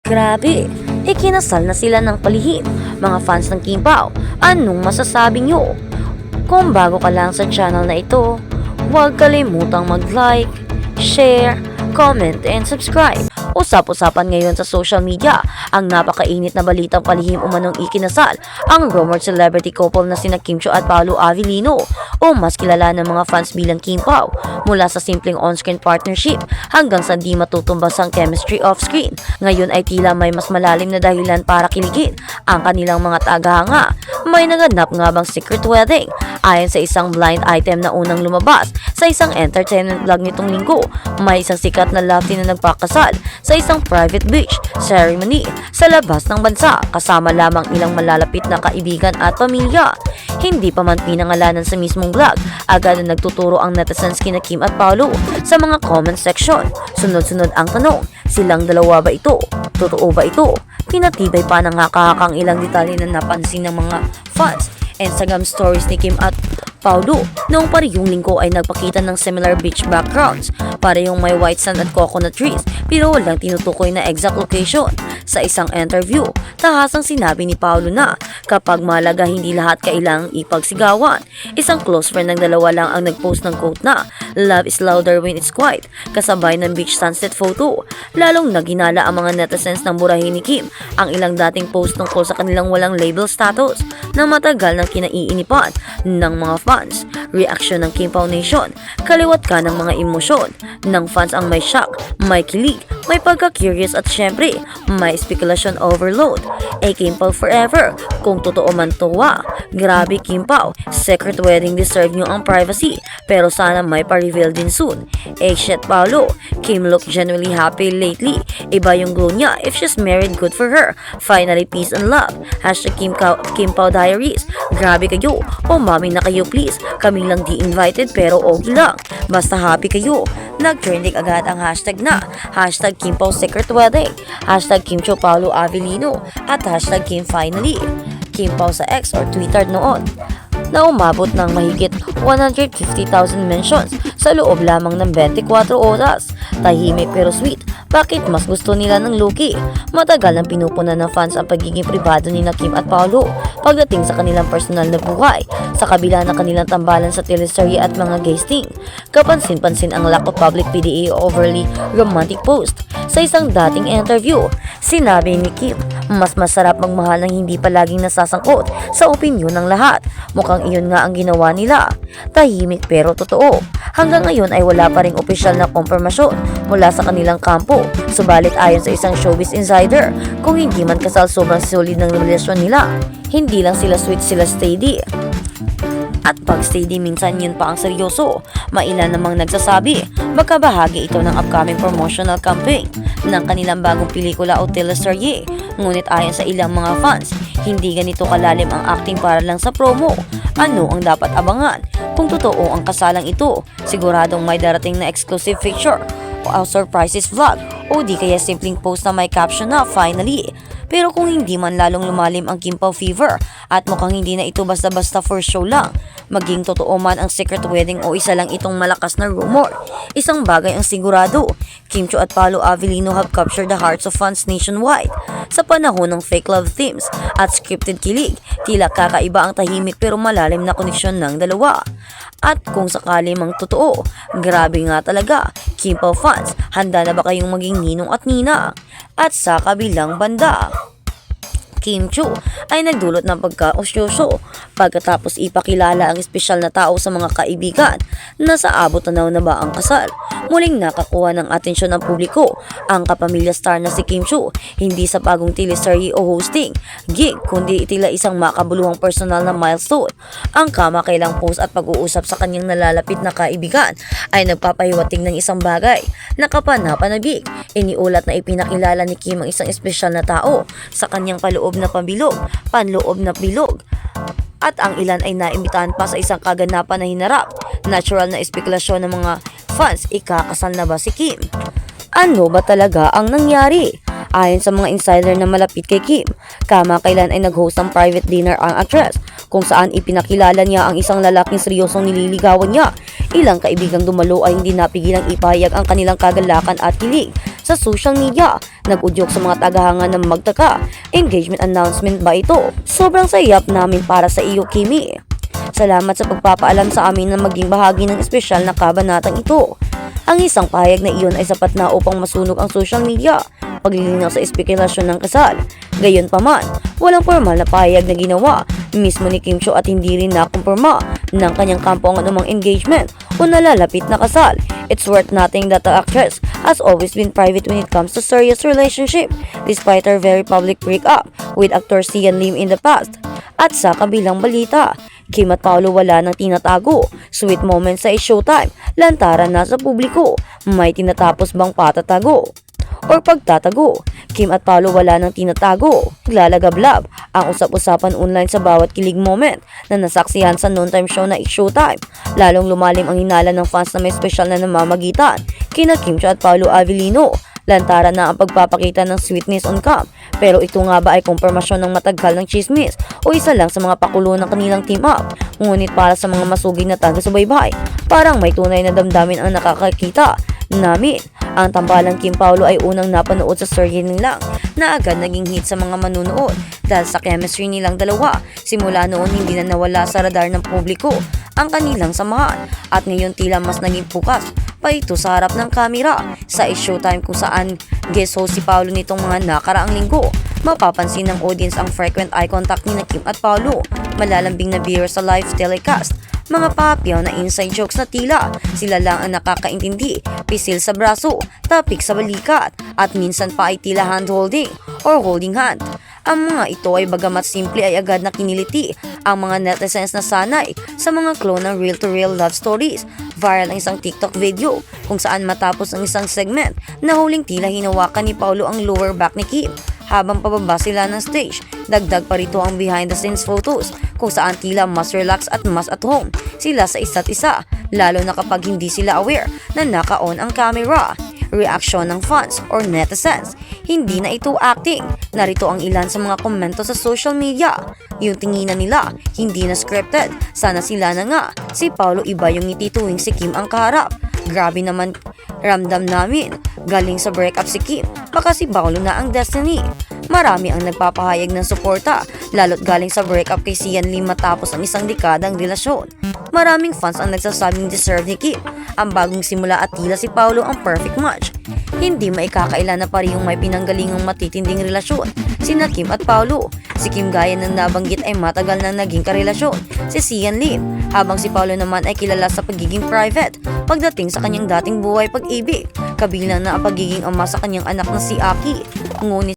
Grabe, ikinasal na sila ng palihim. Mga fans ng Kim Pao, anong masasabi nyo? Kung bago ka lang sa channel na ito, huwag kalimutang mag-like, share, comment, and subscribe. Usap-usapan ngayon sa social media ang napakainit na balitang palihim umanong ikinasal ang rumored celebrity couple na sina Kim Chiu at Paolo Avellino o mas kilala ng mga fans bilang Kim Pao. Mula sa simpleng on-screen partnership hanggang sa di matutumbas ang chemistry off-screen, ngayon ay tila may mas malalim na dahilan para kiligin ang kanilang mga tagahanga. May naganap nga bang secret wedding? Ayon sa isang blind item na unang lumabas sa isang entertainment vlog nitong linggo, may isang sikat na love team na nagpakasal sa isang private beach ceremony sa labas ng bansa kasama lamang ilang malalapit na kaibigan at pamilya. Hindi pa man pinangalanan sa mismong vlog, agad na nagtuturo ang netizens kina Kim at Paolo sa mga comment section. Sunod-sunod ang tanong, silang dalawa ba ito? Totoo ba ito? Pinatibay pa ng hakahakang ilang detalye na napansin ng mga fans. Instagram stories ni Kim at Paolo noong parehong linggo ay nagpakita ng similar beach backgrounds, parehong may white sand at coconut trees pero walang tinutukoy na exact location. Sa isang interview, tahasang sinabi ni Paolo na kapag malaga hindi lahat kailangang ipagsigawan. Isang close friend ng dalawa lang ang nagpost ng quote na "Love is louder when it's quiet" kasabay ng beach sunset photo. Lalong naginala ang mga netizens ng burahin ni Kim ang ilang dating post tungkol sa kanilang walang label status na matagal nang kinaiinipan ng mga fans. Reaksyon ng Kim Pao Nation, kaliwat ka ng mga emosyon ng fans ang may shock, may kilig, may pagka-curious at syempre may speculation overload. Kim Pao forever kung totoo man tuwa. Grabe Kim Pao, secret wedding deserve nyo ang privacy pero sana may pa-reveal din soon. Shit Paolo, Kim look genuinely happy lately. Iba yung glow niya. If she's married, good for her. Finally, peace and love. Hashtag Kim Pao Diaries. Grabe kayo. Mami na kayo please. Kami lang di invited pero okay lang. Basta happy kayo. Nag-trending agad ang hashtag na hashtag Kim Pao Secret Wedding, hashtag Kim Chiu Paolo Avellino at hashtag Kim Finally. Kim Pao sa X or Twitter noon na umabot ng mahigit 150,000 mentions sa loob lamang ng 24 oras. Tahimik pero sweet. Bakit mas gusto nila ng Loki? Matagal nang pinupunan ng fans ang pagiging pribado ni Kim at Paolo pagdating sa kanilang personal na buhay, sa kabila ng kanilang tambalan sa teleserye at mga guesting. Kapansin-pansin ang lack of public PDA o overly romantic post. Sa isang dating interview, sinabi ni Kim, mas masarap magmahal ng hindi palaging nasasangkot sa opinyon ng lahat. Mukhang iyon nga ang ginawa nila. Tahimik pero totoo. Hanggang ngayon ay wala pa ring opisyal na kompirmasyon mula sa kanilang kampo. Subalit ayon sa isang showbiz insider, kung hindi man kasal sobrang solid ng relasyon nila. Hindi lang sila sweet, sila steady. At pag steady minsan yun pa ang seryoso. Mailan namang nagsasabi, baka bahagi ito ng upcoming promotional campaign ng kanilang bagong pelikula o teleserye. Ngunit ayon sa ilang mga fans, hindi ganito kalalim ang acting para lang sa promo. Ano ang dapat abangan? Kung totoo ang kasalang ito, siguradong may darating na exclusive feature o surprises vlog o di kaya simpleng post na may caption na finally. Pero kung hindi man lalong lumalim ang Kim Pao fever at mukhang hindi na ito basta-basta for show lang, maging totoo man ang secret wedding o isa lang itong malakas na rumor, isang bagay ang sigurado, Kim Chiu at Paolo Avellino have captured the hearts of fans nationwide. Sa panahon ng fake love themes at scripted kilig, tila kakaiba ang tahimik pero malalim na koneksyon ng dalawa. At kung sakali mang totoo, grabe nga talaga, Kim Pao fans, handa na ba kayong maging ninong at nina? At sa kabilang banda, Kim Chiu ay nagdulot ng pagka-osyoso pagkatapos ipakilala ang espesyal na tao sa mga kaibigan. Nasa abot tanaw na ba ang kasal? Muling nakakuha ng atensyon ng publiko ang kapamilya star na si Kim Chiu, hindi sa bagong teleserye o hosting gig kundi tila isang makabuluhang personal na milestone. Ang kamakailang post at pag-uusap sa kanyang nalalapit na kaibigan ay nagpapahiwatig ng isang bagay na kapanapanabik. Iniulat na ipinakilala ni Kim ang isang espesyal na tao sa kanyang paloob na panloob na bilog. At ang ilan ay naimbitahan pa sa isang kaganapan na hinarap. Natural na espekulasyon ng mga fans, ikakasal na ba si Kim? Ano ba talaga ang nangyari? Ayon sa mga insider na malapit kay Kim, kamakailan ay nag-host ng private dinner ang actress kung saan ipinakilala niya ang isang lalaking seryosong nililigawan niya. Ilang kaibigang dumalo ay hindi napigilang ipahayag ang kanilang kagalakan at kilig sa social media. Nag-udyok sa mga tagahanga ng magtaka. Engagement announcement ba ito? Sobrang sayap namin para sa iyo, Kimi. Salamat sa pagpapaalam sa amin na maging bahagi ng espesyal na kabanatang ito. Ang isang pahayag na iyon ay sapat na upang masunog ang social media paglilinaw sa espekulasyon ng kasal. Gayunpaman, walang formal na pahayag na ginawa mismo ni Kim Chiu at hindi rin nakumpirma ng kanyang kampo ang anumang engagement o nalalapit na kasal. It's worth noting that the actress has always been private when it comes to serious relationship, despite her very public breakup with actor Sian Lim in the past. At sa kabilang balita, Kim at Paolo wala nang tinatago. Sweet moments sa Showtime, lantaran na sa publiko. May tinatapos bang patatago or pagtatago? Kim at Paolo wala nang tinatago. Naglalagablab ang usap-usapan online sa bawat kilig moment na nasaksihan sa noontime show na Showtime. Lalong lumalim ang hinala ng fans na may special na namamagitan kina Kim Chiu at Paolo Avellino. Lantaran na ang pagpapakita ng sweetness on cam. Pero ito nga ba ay kumpirmasyon ng matagal ng chismis o isa lang sa mga pakulo ng kanilang team up? Ngunit para sa mga masugid na taga-subaybay, parang may tunay na damdamin ang nakakakita namin. Ang tambalang Kim Paolo ay unang napanood sa serye nilang na agad naging hit sa mga manunood dahil sa chemistry nilang dalawa. Simula noon hindi na nawala sa radar ng publiko ang kanilang samahan at ngayon tila mas naging bukas pa ito sa harap ng kamera sa Showtime kung saan guest host si Paolo nitong mga nakaraang linggo. Mapapansin ng audience ang frequent eye contact ni Kim at Paolo, malalambing na biro sa live telecast, mga papyaw na inside jokes na tila sila lang ang nakakaintindi, pisil sa braso, tapik sa balikat, at minsan pa ay tila hand holding or holding hand. Ang mga ito ay bagamat simple ay agad na kiniliti ang mga netizens na sanay sa mga clone ng real-to-real love stories. Viral ang isang TikTok video kung saan matapos ang isang segment na huling tila hinawakan ni Paolo ang lower back ni Kim habang pababa sila ng stage. Dagdag pa rito ang behind the scenes photos kung saan tila mas relax at mas at home sila sa isa't isa, lalo na kapag hindi sila aware na naka-on ang camera. Reaksyon ng fans or netizens, hindi na ito acting. Narito ang ilan sa mga komento sa social media. Yung tinginan nila, hindi na scripted. Sana sila na nga. Si Paolo iba yung ngiti tuwing si Kim ang kaharap. Grabe naman ramdam namin. Galing sa breakup si Kim, baka si Paolo na ang destiny. Marami ang nagpapahayag ng suporta, lalo't galing sa breakup kay Sian Lim matapos ang isang dekadang relasyon. Maraming fans ang nagsasabing deserve ni Kim ang bagong simula at tila si Paolo ang perfect match. Hindi maikakaila na parehong may pinanggalingang matitinding relasyon sina Kim at Paolo. Si Kim gaya ng nabanggit ay matagal nang naging karelasyon si Sian Lim, habang si Paolo naman ay kilala sa pagiging private pagdating sa kanyang dating buhay pag-ibig, kabilang na ang pagiging ama sa kanyang anak na si Aki. Ngunit